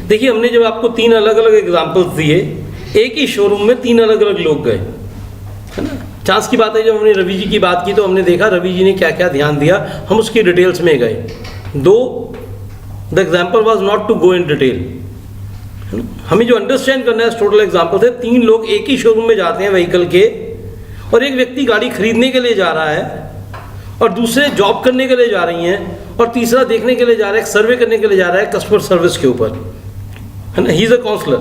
देखिए, हमने जब आपको 3 अलग अलग एग्जाम्पल्स दिए, एक ही शोरूम में 3 अलग अलग लोग गए, है ना। चांस की बात है, जब हमने रवि जी की बात की तो हमने देखा रवि जी ने क्या क्या ध्यान दिया, हम उसकी डिटेल्स में गए। Though, the example was not to go in detail. हमें जो अंडरस्टैंड करना है टोटल एग्जाम्पल है, 3 लोग एक ही शोरूम में जाते हैं व्हीकल के, और एक व्यक्ति गाड़ी खरीदने के लिए जा रहा है, और दूसरे जॉब करने के लिए जा रही हैं, और तीसरा देखने के लिए जा रहा है, सर्वे करने के लिए जा रहा है कस्टमर सर्विस के ऊपर, है ना। He is a counsellor,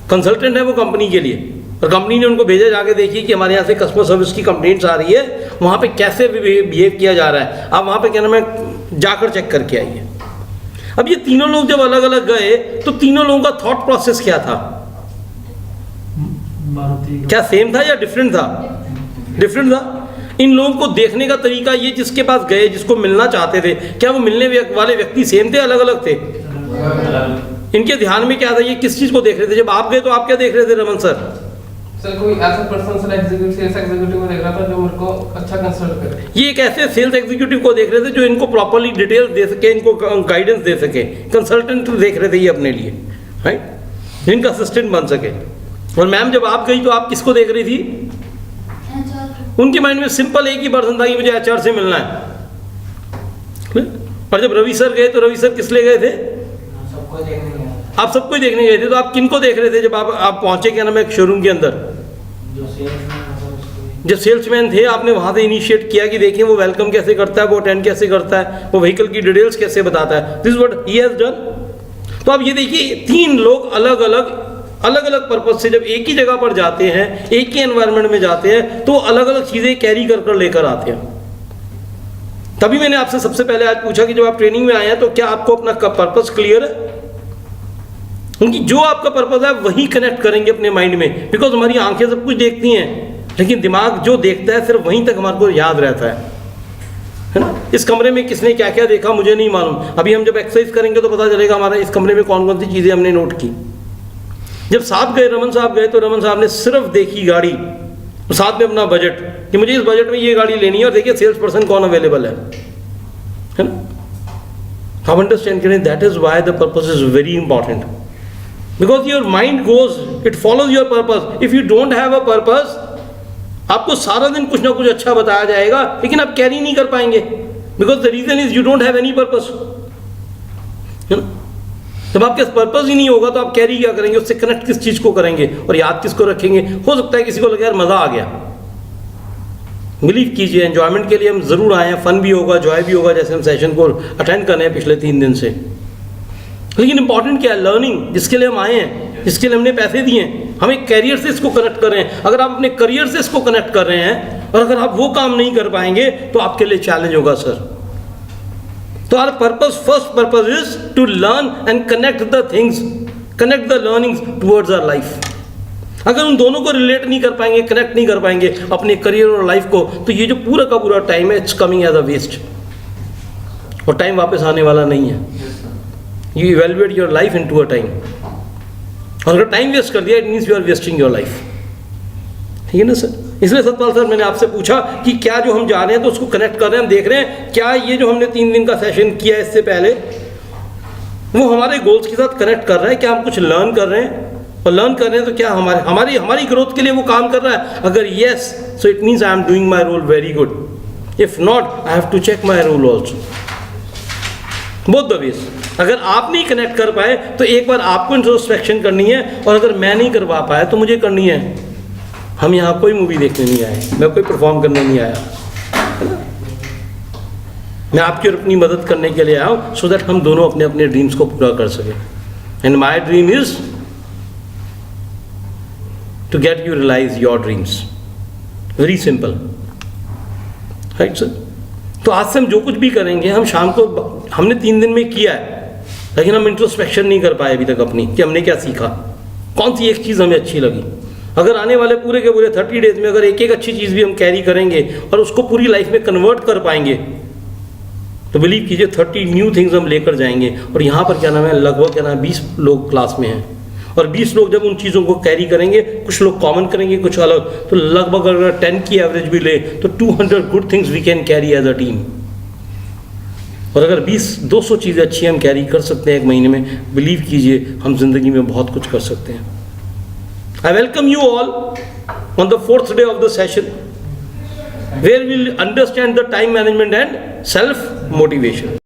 consultant है वो कंपनी के लिए, और कंपनी ने उनको भेजा जाके देखिए कि हमारे यहाँ से कस्टमर सर्विस की कंप्लेंट्स आ रही है, वहाँ पे कैसे बिहेव किया जा रहा है, आप वहाँ पे क्या नाम है जाकर चेक करके आइए। अब ये तीनों लोग जब अलग अलग गए तो तीनों लोगों का थॉट प्रोसेस क्या था, क्या सेम था या डिफरेंट था? डिफरेंट था। इन लोगों को देखने का तरीका, ये जिसके पास गए, जिसको मिलना चाहते थे, क्या वो मिलने वाले व्यक्ति सेम थे, अलग अलग थे? इनके ध्यान में क्या था, ये किस चीज को देख रहे थे? जब आप गए तो आप क्या देख रहे थे रमन सर? सर कोई ऐसा पर्सन सर सेल्स एग्जीक्यूटिव को देख रहा था जो मेरे को अच्छा कंसल्ट करे। ये एक ऐसे सेल्स एग्जीक्यूटिव को देख रहे थे जो इनको प्रॉपर्ली डिटेल्स दे सके, इनको गाइडेंस दे सके, कंसल्टेंट देख रहे थे ये अपने लिए, राइट, इनका असिस्टेंट बन सके। और मैम जब आप गई तो आप किसको देख रही थी? उनके माइंड में सिंपल एक ही पर्सन था कि मुझे एचआर से मिलना है। और जब रवि सर गए तो रवि सर किस लिए गए थे? सबको देखने गया। आप सबको ही देखने गए थे, तो आप किनको देख रहे थे जब आप पहुंचे क्या नाम है शोरूम के अंदर? जो सेल्समैन थे, आपने वहां से इनिशिएट किया कि देखिए वो वेलकम कैसे करता है, वो अटेंड कैसे करता है, वो व्हीकल की डिटेल्स कैसे बताता है। This what he has done. तो आप ये देखिए, 3 लोग अलग अलग पर्पज से जब एक ही जगह पर जाते हैं, एक ही एनवायरनमेंट में जाते हैं, तो अलग अलग चीजें कैरी कर लेकर आते हैं। तभी मैंने आपसे सबसे पहले आज पूछा कि जब आप ट्रेनिंग में आए हैं तो क्या आपको अपना पर्पस क्लियर है? क्योंकि जो आपका पर्पस है वही कनेक्ट करेंगे अपने माइंड में, बिकॉज हमारी आंखें सब कुछ देखती हैं, लेकिन दिमाग जो देखता है सिर्फ वहीं तक हमारे को याद रहता है ना। इस कमरे में किसने क्या क्या देखा मुझे नहीं मालूम, अभी हम जब एक्सरसाइज करेंगे तो पता चलेगा हमारा इस कमरे में कौन कौन सी चीज़ें हमने नोट की। जब साथ गए, रमन साहब गए, तो रमन साहब ने सिर्फ देखी गाड़ी, और साथ में अपना बजट कि मुझे इस बजट में ये गाड़ी लेनी है, और देखिए सेल्स पर्सन कौन अवेलेबल है ना। हम अंडरस्टैंड करें, that is why the purpose is very important, because your mind goes, it follows your purpose. If you don't have a purpose, आपको सारा दिन कुछ ना कुछ अच्छा बताया जाएगा, लेकिन आप कैरी नहीं कर पाएंगे, because the reason is you don't have any purpose. जब आपके पर्पस ही नहीं होगा तो आप कैरी क्या करेंगे, उससे कनेक्ट किस चीज को करेंगे और याद किसको रखेंगे? हो सकता है किसी को लगे यार मजा आ गया। बिलीव कीजिए, एंजॉयमेंट के लिए हम जरूर आए हैं, फन भी होगा, जॉय भी होगा, जैसे हम सेशन को अटेंड कर रहे हैं पिछले 3 दिन से। लेकिन इंपॉर्टेंट क्या है? लर्निंग, जिसके लिए हम आए हैं, जिसके लिए हमने पैसे दिए हैं, हम एक कैरियर से इसको कनेक्ट कर रहे हैं। अगर आप अपने करियर से इसको कनेक्ट कर रहे हैं और अगर आप वो काम नहीं कर पाएंगे तो आपके लिए चैलेंज होगा सर। तो our purpose, first purpose is to learn and connect the things, connect the learnings towards our life. अगर उन दोनों को रिलेट नहीं कर पाएंगे, कनेक्ट नहीं कर पाएंगे अपने करियर और लाइफ को, तो ये जो पूरा का पूरा टाइम है, it's coming as a waste, और टाइम वापस आने वाला नहीं है। You evaluate your life into a time, और अगर टाइम वेस्ट कर दिया it means you are wasting your life. ठीक है ना सर? इसलिए सतपाल सर मैंने आपसे पूछा कि क्या जो हम जा रहे हैं तो उसको कनेक्ट कर रहे हैं, हम देख रहे हैं क्या ये जो हमने 3 दिन का सेशन किया है इससे पहले, वो हमारे गोल्स के साथ कनेक्ट कर रहा है? क्या हम कुछ लर्न कर रहे हैं? और लर्न कर रहे हैं तो क्या हमारी ग्रोथ के लिए वो काम कर रहा है? अगर yes, so it means I am doing my role very good. If not, I have to check my role also, both the ways. अगर आप नहीं कनेक्ट कर पाए तो एक बार आपको इंट्रोस्पेक्शन करनी है, और अगर मैं नहीं करवा पाया तो मुझे करनी है। हम यहाँ कोई मूवी देखने नहीं आए, मैं कोई परफॉर्म करने नहीं आया, मैं आपकी और अपनी मदद करने के लिए आया हूँ, सो दैट हम दोनों अपने अपने ड्रीम्स को पूरा कर सकें। And my dream is to get you realise your dreams, very simple, right sir? तो आज से हम जो कुछ भी करेंगे, हम शाम को, हमने 3 दिन में किया है, लेकिन हम इंट्रोस्पेक्शन नहीं कर पाए अभी तक अपनी, कि हमने क्या सीखा, कौन सी एक चीज़ हमें अच्छी लगी। अगर आने वाले पूरे के पूरे 30 डेज में अगर एक एक अच्छी चीज़ भी हम कैरी करेंगे और उसको पूरी लाइफ में कन्वर्ट कर पाएंगे, तो बिलीव कीजिए 30 न्यू थिंग्स हम लेकर जाएंगे। और यहाँ पर क्या नाम है, लगभग क्या नाम है 20 लोग क्लास में हैं, और 20 लोग जब उन चीज़ों को कैरी करेंगे, कुछ लोग कॉमन करेंगे, कुछ अलग, तो लगभग अगर 10 की एवरेज भी ले तो 200 good things we can carry as a team. और अगर 20-200 चीज़ें अच्छी हम कैरी कर सकते हैं एक महीने में, बिलीव कीजिए हम ज़िंदगी में बहुत कुछ कर सकते हैं। I welcome you all on the 4th day of the session, where we'll understand the time management and self motivation.